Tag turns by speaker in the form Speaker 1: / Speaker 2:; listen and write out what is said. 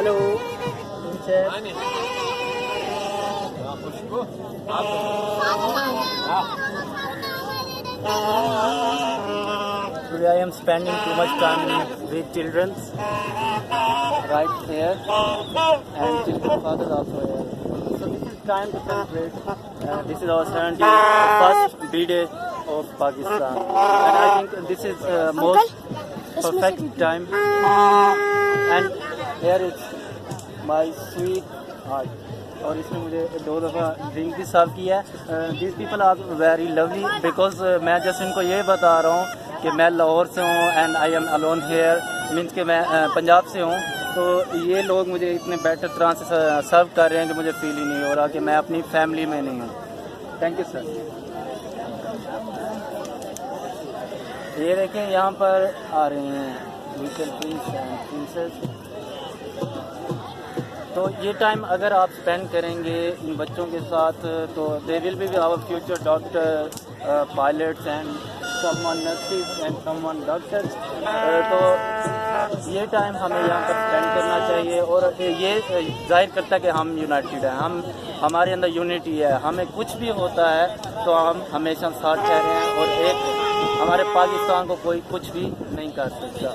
Speaker 1: Hello Today I am spending too much time with children right here and children fathers also here. So this is time to celebrate. This is our 71st birthday of Pakistan, and I think this is most perfect time. And here is my sweet heart. और इसने मुझे 2 दफ़ा drink भी serve किया है. This people are very lovely because मैं just इनको ये बता रहा हूँ कि मैं लाहौर से हूँ and I am alone here, means कि मैं पंजाब से हूँ. तो ये लोग मुझे इतने बेटर तरह से सर्व कर रहे हैं कि मुझे फील ही नहीं हो रहा कि मैं अपनी फैमिली में नहीं हूँ. Thank you sir. ये देखें यहाँ पर आ रहे हैं लिटिल प्रिंस एंड प्रिंसेस. तो ये टाइम अगर आप स्पेंड करेंगे इन बच्चों के साथ तो they will be our future doctor, pilots and someone nurses and someone doctors. तो ये टाइम हमें यहाँ पर स्पेंड करना चाहिए और ये जाहिर करता है कि हम यूनाइटेड हैं, हमारे अंदर यूनिटी है. हमें कुछ भी होता है तो हम हमेशा साथ कह रहे हैं और एक हमारे पाकिस्तान को कोई कुछ भी नहीं कर सकता.